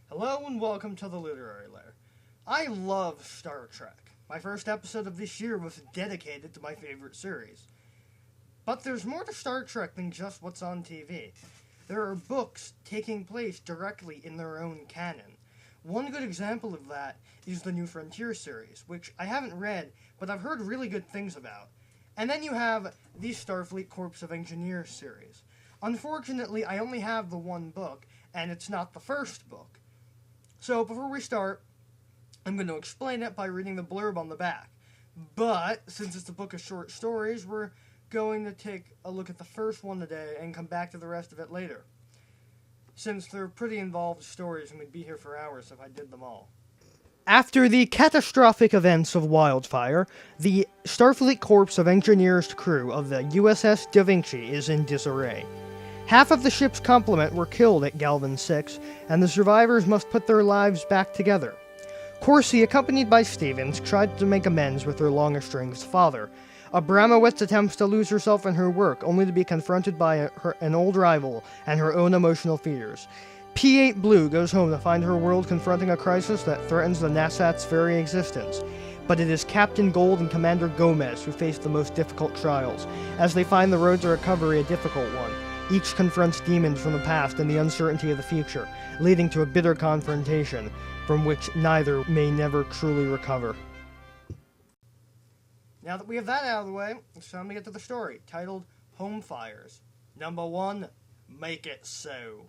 Hello and welcome to the Literary Lair. I love Star Trek. My first episode of this year was dedicated to my favorite series. But there's more to Star Trek than just what's on TV. There are books taking place directly in their own canon. One good example of that is the New Frontier series, which I haven't read, but I've heard really good things about. And then you have the Starfleet Corps of Engineers series. Unfortunately, I only have the one book, and it's not the first book. So before we start, I'm going to explain it by reading the blurb on the back. But since it's a book of short stories, we're going to take a look at the first one today and come back to the rest of it later. Since they're pretty involved stories and we'd be here for hours if I did them all. After the catastrophic events of Wildfire, the Starfleet Corps of Engineers crew of the USS Da Vinci is in disarray. Half of the ship's complement were killed at Galvin 6, and the survivors must put their lives back together. Corsi, accompanied by Stevens, tried to make amends with her long-estranged father. Abramowitz attempts to lose herself in her work, only to be confronted by an old rival and her own emotional fears. P-8 Blue goes home to find her world confronting a crisis that threatens the Nasat's very existence. But it is Captain Gold and Commander Gomez who face the most difficult trials, as they find the road to recovery a difficult one. Each confronts demons from the past and the uncertainty of the future, leading to a bitter confrontation, from which neither may never truly recover. Now that we have that out of the way, it's time to get to the story, titled Home Fires. Number 1, Make It So.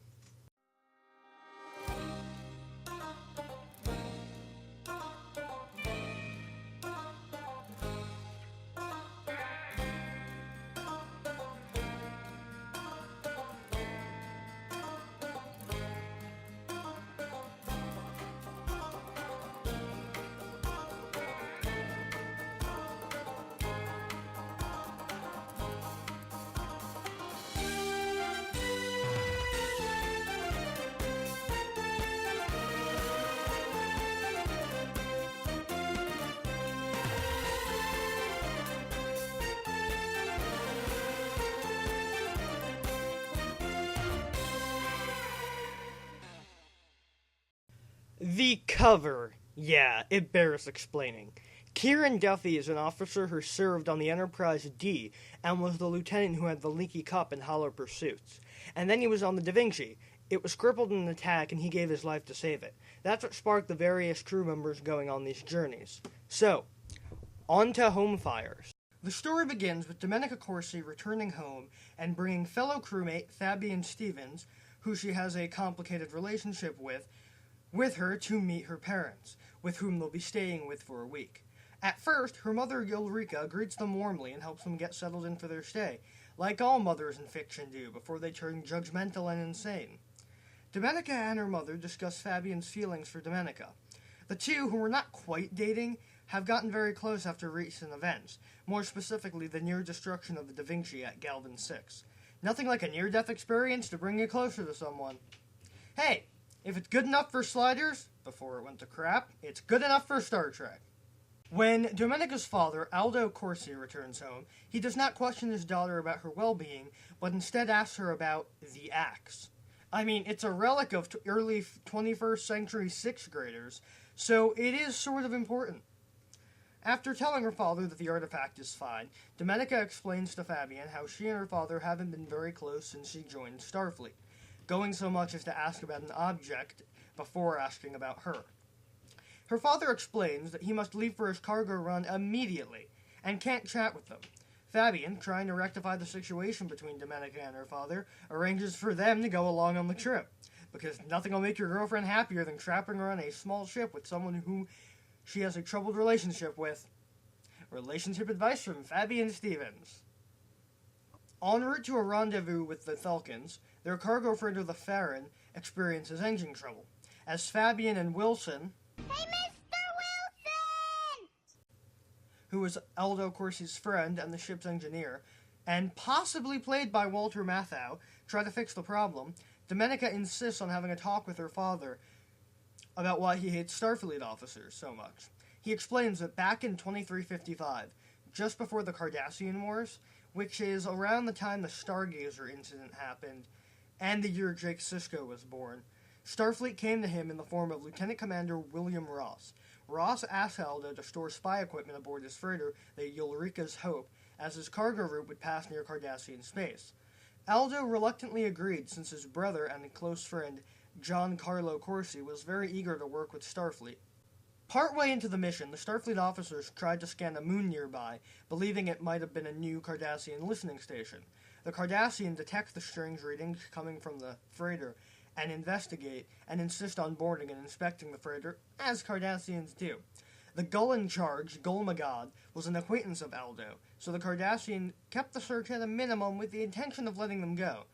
The cover. Yeah, it bears explaining. Kieran Duffy is an officer who served on the Enterprise D and was the lieutenant who had the leaky cup in Hollow Pursuits. And then he was on the Da Vinci. It was crippled in an attack and he gave his life to save it. That's what sparked the various crew members going on these journeys. So, on to Home Fires. The story begins with Domenica Corsi returning home and bringing fellow crewmate Fabian Stevens, who she has a complicated relationship with her to meet her parents, with whom they'll be staying with for a week. At first, her mother Ulrika greets them warmly and helps them get settled in for their stay, like all mothers in fiction do before they turn judgmental and insane. Domenica and her mother discuss Fabian's feelings for Domenica. The two, who were not quite dating, have gotten very close after recent events, more specifically the near destruction of the Da Vinci at Galvin 6. Nothing like a near-death experience to bring you closer to someone. Hey! If it's good enough for Sliders, before it went to crap, it's good enough for Star Trek. When Domenica's father, Aldo Corsi, returns home, he does not question his daughter about her well-being, but instead asks her about the axe. I mean, it's a relic of early 21st century sixth graders, so it is sort of important. After telling her father that the artifact is fine, Domenica explains to Fabian how she and her father haven't been very close since she joined Starfleet, going so much as to ask about an object before asking about her. Her father explains that he must leave for his cargo run immediately, and can't chat with them. Fabian, trying to rectify the situation between Domenica and her father, arranges for them to go along on the trip, because nothing will make your girlfriend happier than trapping her on a small ship with someone whom she has a troubled relationship with. Relationship advice from Fabian Stevens. En route to a rendezvous with the Thalkans, their cargo freighter the Farron experiences engine trouble. As Fabian and Wilson, Hey, Mr. Wilson! who is Aldo Corsi's friend and the ship's engineer, and possibly played by Walter Matthau, try to fix the problem, Domenica insists on having a talk with her father about why he hates Starfleet officers so much. He explains that back in 2355, just before the Cardassian Wars, which is around the time the Stargazer incident happened, and the year Jake Sisko was born, Starfleet came to him in the form of Lieutenant Commander William Ross. Ross asked Aldo to store spy equipment aboard his freighter, the Ulrika's Hope, as his cargo route would pass near Cardassian space. Aldo reluctantly agreed since his brother and close friend Giancarlo Corsi was very eager to work with Starfleet. Partway into the mission, the Starfleet officers tried to scan a moon nearby, believing it might have been a new Cardassian listening station. The Cardassian detect the strange readings coming from the freighter and investigate and insist on boarding and inspecting the freighter, as Cardassians do. The Gull in charge, Gulmagad, was an acquaintance of Aldo, so the Cardassian kept the search at a minimum with the intention of letting them go.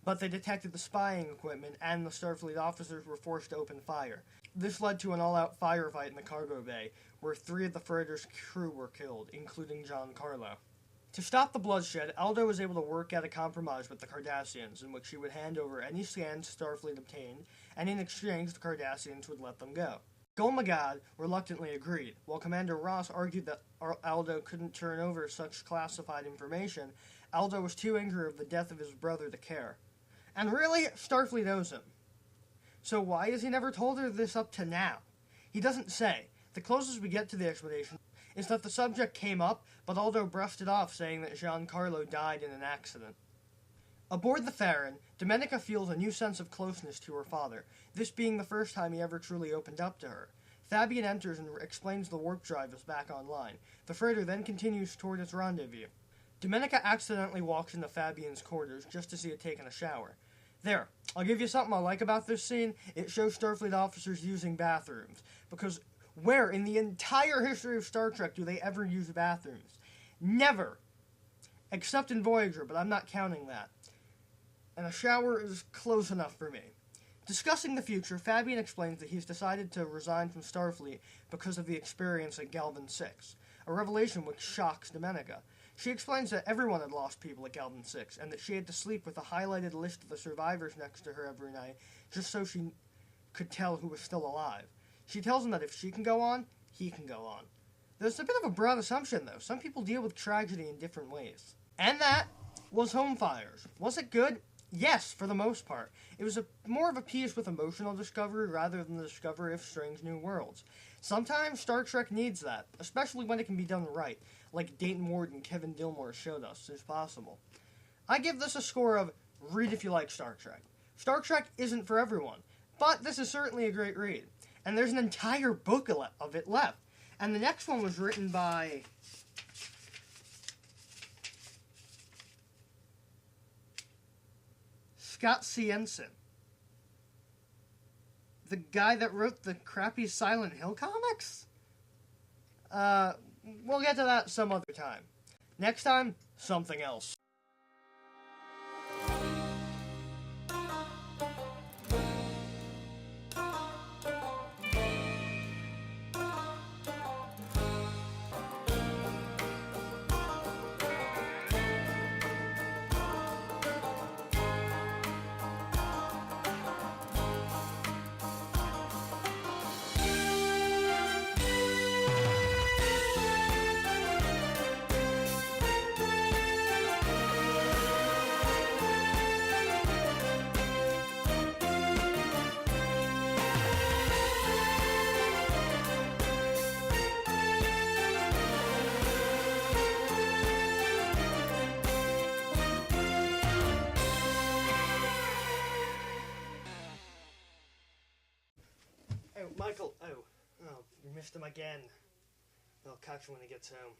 But they detected the spying equipment, and the Starfleet officers were forced to open fire. This led to an all-out firefight in the cargo bay, where 3 of the freighter's crew were killed, including Giancarlo. To stop the bloodshed, Aldo was able to work out a compromise with the Cardassians, in which he would hand over any scans Starfleet obtained, and in exchange the Cardassians would let them go. Gulmagad reluctantly agreed, while Commander Ross argued that Aldo couldn't turn over such classified information. Aldo was too angry of the death of his brother to care. And really, Starfleet owes him. So why has he never told her this up to now? He doesn't say. The closest we get to the explanation is that the subject came up, but Aldo brushed it off, saying that Giancarlo died in an accident. Aboard the Farron, Domenica feels a new sense of closeness to her father, this being the first time he ever truly opened up to her. Fabian enters and explains the warp drive is back online. The freighter then continues toward its rendezvous. Domenica accidentally walks into Fabian's quarters just as he had taken a shower. There, I'll give you something I like about this scene. It shows Starfleet officers using bathrooms. Because where in the entire history of Star Trek do they ever use bathrooms? Never. Except in Voyager, but I'm not counting that. And a shower is close enough for me. Discussing the future, Fabian explains that he's decided to resign from Starfleet because of the experience at Galvin 6, a revelation which shocks Domenica. She explains that everyone had lost people at Galvin 6, and that she had to sleep with a highlighted list of the survivors next to her every night, just so she could tell who was still alive. She tells him that if she can go on, he can go on. There's a bit of a broad assumption, though. Some people deal with tragedy in different ways. And that was Home Fires. Was it good? Yes, for the most part. It was more of a piece with emotional discovery rather than the discovery of strange new worlds. Sometimes Star Trek needs that, especially when it can be done right, like Dayton Ward and Kevin Dillmore showed us is possible. I give this a score of read if you like Star Trek. Star Trek isn't for everyone, but this is certainly a great read. And there's an entire book of it left. And the next one was written by Scott Cienson, the guy that wrote the crappy Silent Hill comics? We'll get to that some other time. Next time, something else. Oh, Michael, you missed him again. I'll catch him when he gets home.